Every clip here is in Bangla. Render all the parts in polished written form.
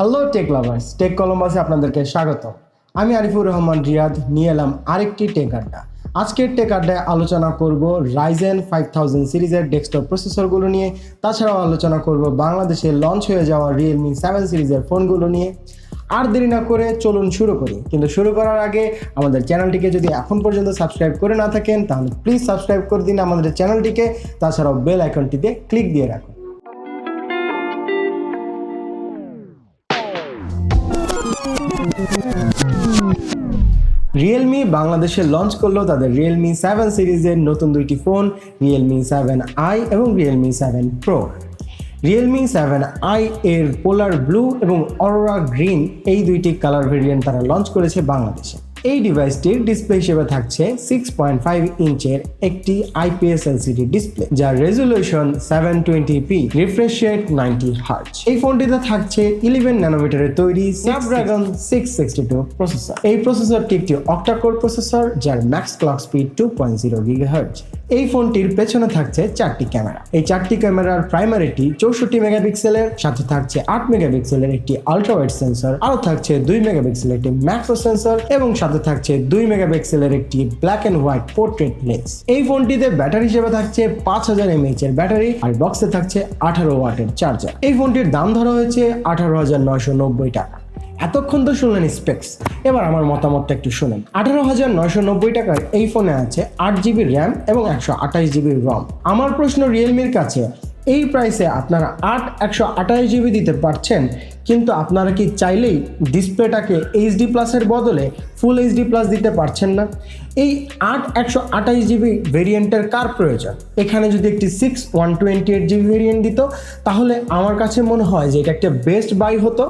হ্যালো টেক লাভার্স, টেক কলম্বাসে আপনাদেরকে স্বাগত। আমি আরিফুর রহমান রিয়াদ নিয়ে এলাম আরেকটি টেক আড্ডা। আজকের টেক আড্ডায় আলোচনা করব Ryzen 5000 সিরিজের ডেস্কটপ প্রসেসরগুলো নিয়ে। তাছাড়াও আলোচনা করব বাংলাদেশে লঞ্চ হয়ে যাওয়া Realme 7 সিরিজের ফোনগুলো নিয়ে। আর দেরি না করে চলুন শুরু করি। কিন্তু শুরু করার আগে আমাদের চ্যানেলটিকে যদি এখন পর্যন্ত সাবস্ক্রাইব করে না থাকেন তাহলে প্লিজ সাবস্ক্রাইব করে দিন আমাদের চ্যানেলটিকে। তাছাড়াও বেল আইকনটিতে ক্লিক দিয়ে রাখুন। Realme বাংলাদেশে লঞ্চ করলো তাদের Realme 7 সিরিজের নতুন দুইটি ফোন, Realme 7i এবং Realme 7 Pro। Realme 7i এর পোলার ব্লু এবং অরোরা গ্রিন এই দুইটি কালার ভেরিয়েন্ট তারা লঞ্চ করেছে বাংলাদেশে। এই ডিভাইসটির ডিসপ্লে হিসেবে থাকছে 6.5 ইঞ্চের একটি IPS LCD ডিসপ্লে, যার resolution 720p, refresh rate 90 hertz. এই ফোনটিতে থাকছে 11 ন্যানোমিটারের তৈরি স্ন্যাপড্রাগন 662 প্রসেসর। এই প্রসেসরটি একটি অক্টা-কোর প্রসেসর, যার ম্যাক্স ক্লক স্পিড 2.0 GHz। এই ফোনটির পেছনে থাকছে 4টি ক্যামেরা। এই 4টি ক্যামেরার প্রাইমারিটি 64 মেগাপিক্সেলের, সাথে থাকছে 8 মেগাপিক্সেলের একটি আলট্রা ওয়াইড সেন্সর, আরও থাকছে 2 মেগাপিক্সেলের একটি ম্যাক্রো সেন্সর এবং সাথে থাকছে 2 মেগাপিক্সেলের একটি black and white portrait lens. এই ফোনটিতে ব্যাটারি হিসেবে থাকছে 5000 mAh এর ব্যাটারি আর বক্সে থাকছে 18 ওয়াটের চার্জার। এই ফোনটির দাম ধরা হয়েছে 18,990 টাকা। এতক্ষণ তো শুনলেন স্পেক্স, এবার আমার মতামতটা একটু শুনেন। 18,990 টাকার এই ফোনে আছে 8GB র্যাম এবং 128GB রম। আমার প্রশ্ন রিয়েলমির কাছে, এই প্রাইসে আপনারা 128GB দিতে পারছেন, কিন্তু আপনারা কি চাইলেই ডিসপ্লেটাকে HD প্লাসের বদলে ফুল HD প্লাস দিতে পারছেন না? এই 128GB ভেরিয়েন্টের কার প্রয়োজন? এখানে যদি একটি 128GB ভেরিয়েন্ট দিত তাহলে আমার কাছে মনে হয় যে এটা একটা বেস্ট বাই হতো।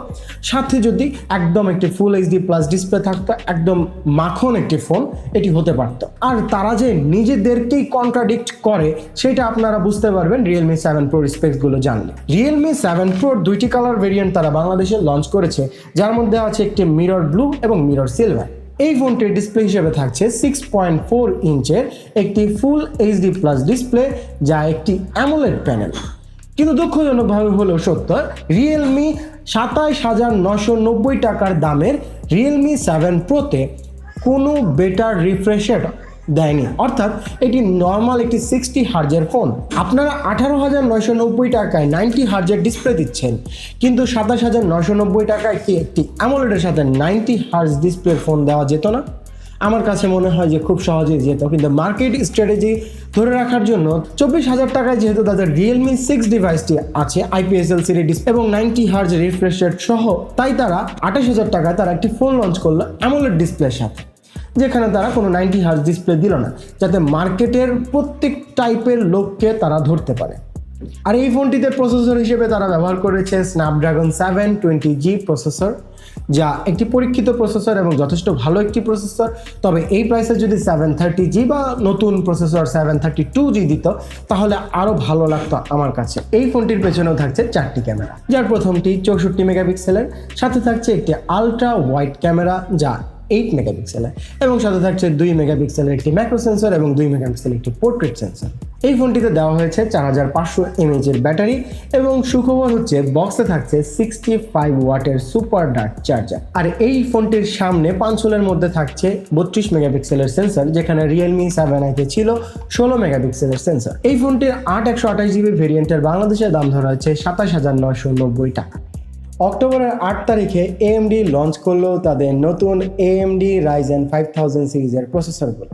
সাথে যদি একদম একটি ফুল HD প্লাস ডিসপ্লে থাকতো, একদম মাখন একটি ফোন এটি হতে পারতো। আর তারা যে নিজেদেরকেই কন্ট্রাডিক্ট করে সেটা আপনারা বুঝতে পারবেন Realme 7 Pro স্পেকসগুলো জানলে। Realme 7 Pro দুইটি কালার ভেরিয়েন্ট তারা বাংলাদেশে লঞ্চ করেছে, যার মধ্যে আছে একটি মিরর ব্লু এবং মিরর সিলভার। এই ফোনটির ডিসপ্লে হিসেবে থাকছে 6.4 ইঞ্চের একটি ফুল HD প্লাস ডিসপ্লে, যা একটি অ্যামোলেড প্যানেল। কিন্তু দুঃখজনকভাবে হলেও সত্য, Realme 27,990 টাকার দামের Realme 7 Proতে কোনো বেটার রিফ্রেশ রেট দেয়নি, অর্থাৎ এটি নর্মাল একটি 60 হার্জের ফোন। আপনারা 18,990 টাকায় 90 হার্জের ডিসপ্লে দিচ্ছেন, কিন্তু 27,990 টাকায় কি একটি অ্যামোলেডের সাথে 90 হার্জ ডিসপ্লের ফোন দেওয়া যেত না? আমার কাছে মনে হয় যে খুব সহজেই যেত, কিন্তু মার্কেট স্ট্র্যাটেজি ধরে রাখার জন্য 24,000 টাকায় যেহেতু তাদের Realme 6 ডিভাইসটি আছে IPS LCD ডিসপ্লে এবং 90 হার্জ রিফ্রেশ রেট সহ, তাই তারা 28,000 টাকায় তারা একটি ফোন লঞ্চ করলো অ্যামোলেড ডিসপ্লের সাথে, যেখানে তারা কোনো 90 হার্জ ডিসপ্লে দিল না, যাতে মার্কেটের প্রত্যেক টাইপের লোককে তারা ধরতে পারে। আর এই ফোনটিতে প্রসেসর হিসেবে তারা ব্যবহার করেছে স্ন্যাপড্রাগন 720G প্রসেসর, যা একটি পরীক্ষিত প্রসেসর এবং যথেষ্ট ভালো একটি প্রসেসর। তবে এই প্রাইসে যদি 730G বা নতুন প্রসেসর 732G দিত তাহলে আরও ভালো লাগতো আমার কাছে। এই ফোনটির পেছনেও থাকছে 4টি ক্যামেরা, যার প্রথমটি 64 মেগাপিক্সেলের, সাথে থাকছে একটি আলট্রা ওয়াইড ক্যামেরা যা 8 মেগাপিক্সেলের এবং সাথে থাকছে 2 মেগাপিক্সেলের একটি ম্যাক্রো সেন্সর এবং 2 মেগাপিক্সেলের একটি পোর্ট্রেট সেন্সর। এই ফোনটিতে দেওয়া হয়েছে 4500 mAh এর ব্যাটারি এবং সুখবর হচ্ছে বক্সে থাকছে 65 ওয়াটের সুপার ডার্ট চার্জার। আর এই ফোনটির সামনে পাঞ্চলের মধ্যে থাকছে 32 মেগাপিক্সেলের সেন্সর, যেখানে Realme 7i ছিল 16 মেগাপিক্সেলের সেন্সর। এই ফোনটির 128GB ভেরিয়েন্টের বাংলাদেশের দাম ধরা হয়েছে 27,990 টাকা। অক্টোবরের 8 তারিখে AMD লঞ্চ করলো তাদের নতুন AMD Ryzen 5000 সিরিজের প্রসেসরগুলো।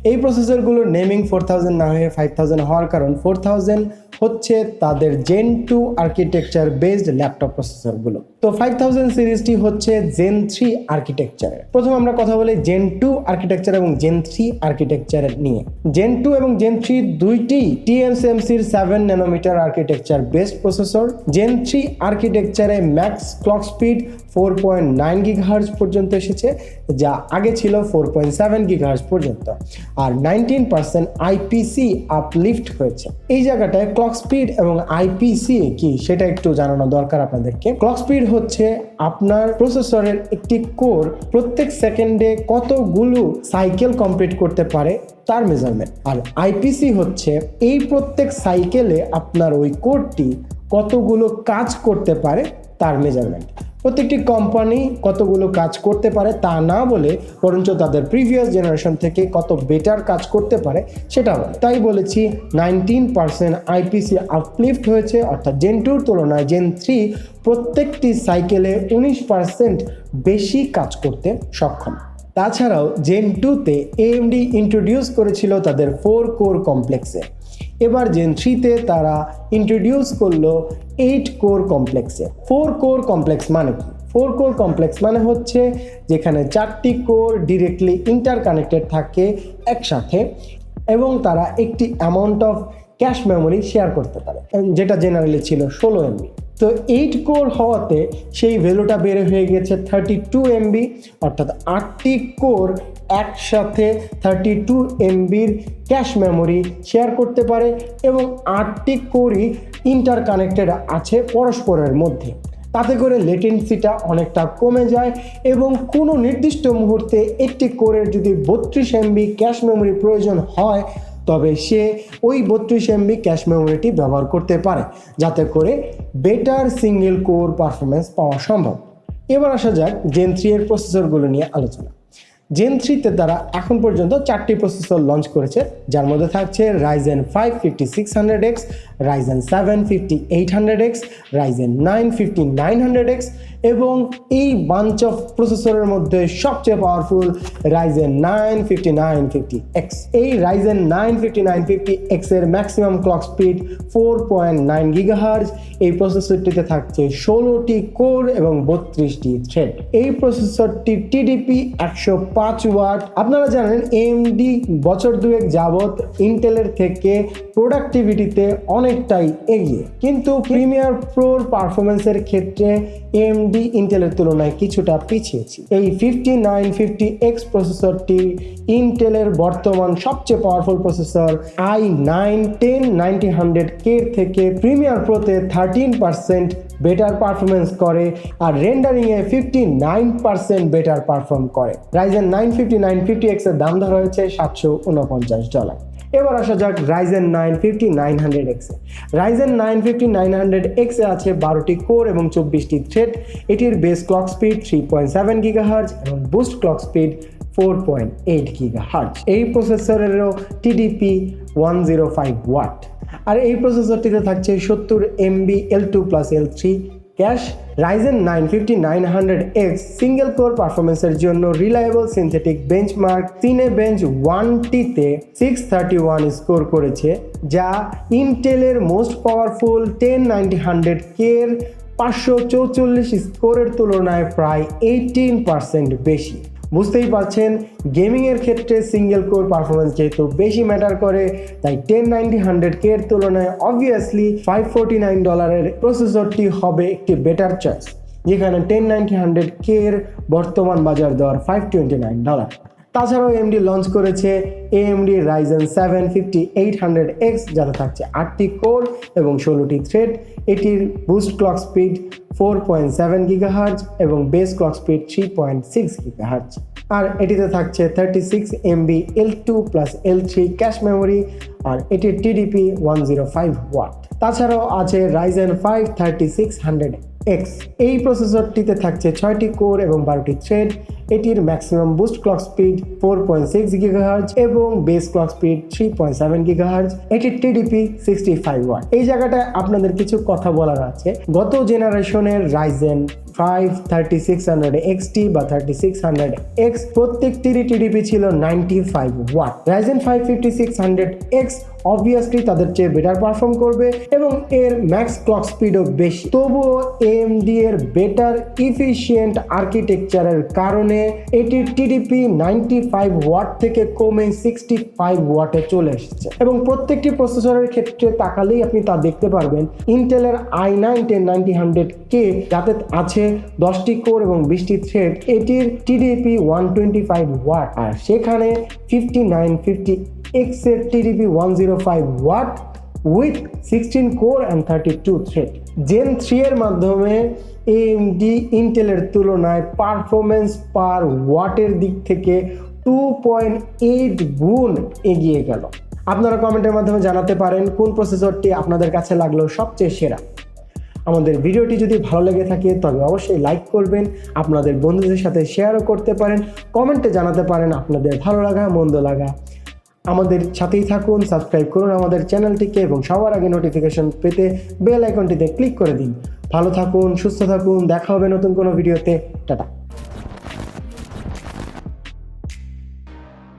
এই প্রসেসরগুলোর নেমিং 4000 না হয়ে 5000 হওয়ার কারণ 4000 হচ্ছে তাদের Gen 2 আর্কিটেকচার বেসড ল্যাপটপ প্রসেসরগুলো। তো 5000 সিরিজটি হচ্ছে Gen 3 আর্কিটেকচারের। প্রথম আমরা কথা বলি Gen 2 আর্কিটেকচার এবং Gen 3 আর্কিটেকচারের নিয়ে। Gen 2 এবং Gen 3 দুইটি TSMCর 7 nanometer architecture based processor. Gen 3 আর্কিটেকচারে ম্যাক্স ক্লক স্পিড 4.9 GHz পর্যন্ত এসেছে, যা আগে ছিল 4.7 GHz পর্যন্ত, আর 19% IPC আপলিফট হয়েছে। এই জায়গাটায় ক্লক স্পিড এবং IPC কি সেটা একটু জানানো দরকার আপনাদেরকে। ক্লক স্পিড হচ্ছে আপনার প্রসেসরের একটি কোর প্রত্যেক সেকেন্ডে কতগুলো সাইকেল কমপ্লিট করতে পারে তার মেজারমেন্ট, আর আইপিসি হচ্ছে এই প্রত্যেক সাইকেলে আপনার ওই কোডটি কতগুলো কাজ করতে পারে তার মেজারমেন্ট। প্রত্যেকটি কোম্পানি কতগুলো কাজ করতে পারে তা না বলে বরঞ্চ তাদের প্রিভিয়াস জেনারেশন থেকে কত বেটার কাজ করতে পারে সেটা বলে। তাই বলেছি 19% আইপিসি আপলিফট হয়েছে, অর্থাৎ জেন 2 তুলনায় জেন 3 প্রত্যেকটি সাইকেলে 19% বেশি কাজ করতে সক্ষম। তাছাড়াও জেন 2তে এএমডি ইন্ট্রোডিউস করেছিল তাদের 4 কোর কমপ্লেক্সে, এবার জেন 3তে তারা ইন্ট্রোডিউস করলো 8 কোর কমপ্লেক্সে। 4 কোর কমপ্লেক্স মানে কি? 4 কোর কমপ্লেক্স মানে হচ্ছে যেখানে 4টি কোর ডিরেক্টলি ইন্টারকানেক্টেড থাকে একসাথে এবং তারা একটি amount of cache memory share করতে পারে, যেটা জেনারেলি ছিল 16 এমবি। তো 8 কোর হওয়াতে সেই ভ্যালুটা বেড়ে হয়ে গেছে 32 এমবি, অর্থাৎ 8টি কোর একসাথে 32 এমবির ক্যাশ মেমোরি শেয়ার করতে পারে এবং 8টি কোরই ইন্টারকানেক্টেড আছে পরস্পরের মধ্যে। তাতে করে লেটেন্সিটা অনেকটা কমে যায় এবং কোনো নির্দিষ্ট মুহূর্তে একটি কোরের যদি 32 এমবি ক্যাশ মেমোরি প্রয়োজন হয় তবে সে ওই 32 এমবি ক্যাশ মেমোরিটি ব্যবহার করতে পারে, যাতে করে বেটার সিঙ্গেল কোর পারফরমেন্স পাওয়া সম্ভব। এবার আসা যাক জেন 3 এর প্রসেসরগুলো নিয়ে আলোচনা। জেন 3তে তারা এখন পর্যন্ত 4টি প্রসেসর লঞ্চ করেছে, যার মধ্যে থাকছে Ryzen 5 5600X, Ryzen 7 5800X, Ryzen 9 5900X এবং এই বাঞ্চ অফ প্রসেসরের মধ্যে সবচেয়ে পাওয়ারফুল Ryzen 9 5950X। এই Ryzen 9 5950X এর ম্যাক্সিমাম ক্লক স্পিড 4.9 GHz। এই প্রসেসরটিতে থাকছে 16টি কোর এবং 32টি থ্রেড। এই প্রসেসরটি টিডিপি 105 ওয়াট। আপনারা জানেন এএমডি বছর দুয়েক যাবত ইন্টেলের থেকে প্রোডাক্টিভিটিতে অনেকটাই এগিয়ে, কিন্তু প্রিমিয়ার প্রোর পারফরমেন্সের ক্ষেত্রে এএমডি ইন্টেলের তুলনায় কিছুটা পিছিয়েছি। এই 5950X প্রসেসরটি ইন্টেলের বর্তমান সবচেয়ে পাওয়ারফুল প্রসেসর i9 10900K থেকে প্রিমিয়ার প্রোতে 13% বেটার পারফরমেন্স করে আর রেন্ডারিংয়ে 59% বেটার পারফর্ম করে। Ryzen 9 5950X এর দাম ধরা হয়েছে $749। এবার আসা যাক Ryzen 9 5900X এ। Ryzen 9 5900X এ আছে 12টি কোর এবং 24টি থ্রেড। এটির বেস ক্লক স্পিড 3.7 GHz এবং বুস্ট ক্লক স্পিড 4.8 GHz। এই প্রসেসরেরও টিডিপি 105 ওয়াট। আর এই প্রসেসরটিতে থাকছে 70 MB L2 plus L3 cache. Ryzen 9 5900X single core পারফরমেন্সের জন্য রিলায়েবল সিনথেটিক বেঞ্চমার্ক সিনেবেঞ্চ 1টিতে 631 স্কোর করেছে, যা ইন্টেলের মোস্ট পাওয়ারফুল 10900K এর 544 স্কোরের তুলনায় প্রায় 18% বেশি। বুঝতেই পারছেন গেমিংয়ের ক্ষেত্রে সিঙ্গেল কোর পারফরমেন্স যেহেতু বেশি ম্যাটার করে, তাই 10900K এর তুলনায় অবভিয়াসলি $549 প্রসেসরটি হবে একটি বেটার চয়েস, যেখানে 10900K এর বর্তমান বাজার দর $529। তাছাড়াও এএমডি লঞ্চ করেছে AMD Ryzen 7 5800X, যাতে থাকছে 8টি কোর এবং 16টি থ্রেড। এটির বুস্ট ক্লক স্পিড 4.7 GHz এবং বেস ক্লক স্পিড 3.6 GHz। আর এটিতে থাকছে 36 MB L2 plus L3 cache memory আর এটির টিডিপি 105 ওয়াট। তাছাড়াও আছে Ryzen 5 3600X। এই প্রসেসরটিতে থাকছে 6টি কোর এবং 12টি থ্রেড। এটির maximum boost clock speed 4.6 GHz এবং বেস ক্লক স্পিড 3.7 GHz। এটির টিডিপি 65 ওয়াট। এই জায়গাটায় আপনাদের কিছু কথা বলার আছে। গত জেনারেশনের Ryzen 5 3600XT বা 3600X প্রত্যেকটিরই টিডিপি ছিল 95 ওয়াট। Ryzen 5 5600X অবভিয়াসলি তাদের চেয়ে বেটার পারফর্ম করবে এবং এর ম্যাক্স ক্লক স্পিডও বেশি। তবুও AMD এর বেটার ইফিশিয়েন্ট আর্কিটেকচারের কারণে এটির টিডিপি 95 ওয়াট থেকে কমে 65 ওয়াটে চলে এসেছে এবং প্রত্যেকটি প্রসেসরের ক্ষেত্রে তাকালেই আপনি তা দেখতে পারবেন। ইন্টেলের i9 10900K যাতে আছে 10টি কোর এবং 20টি থ্রেড, এটির টিডিপি 125 ওয়াট, আর সেখানে 5950X এর TDP 105 watt with 16 core and 32 thread. Gen 3 এর মাধ্যমে AMD ইন্টেলের তুলনায় পারফরমেন্স পার ওয়াটের দিক থেকে 2.8 গুণ এগিয়ে গেল। আপনারা কমেন্টের মাধ্যমে জানাতে পারেন কোন প্রসেসরটি আপনাদের কাছে লাগলো সবচেয়ে সেরা। আমাদের ভিডিওটি যদি ভালো লেগে থাকে তবে অবশ্যই লাইক করবেন, আপনাদের বন্ধুদের সাথে শেয়ারও করতে পারেন, কমেন্টে জানাতে পারেন আপনাদের ভালো লাগা মন্দ লাগা। আমাদের সাথেই থাকুন, সাবস্ক্রাইব করুন আমাদের চ্যানেলটিকে এবং সবার আগে নোটিফিকেশন পেতে বেল আইকনটিতে ক্লিক করে দিন। ভালো থাকুন, সুস্থ থাকুন, দেখা হবে নতুন কোনো ভিডিওতে। টাটা।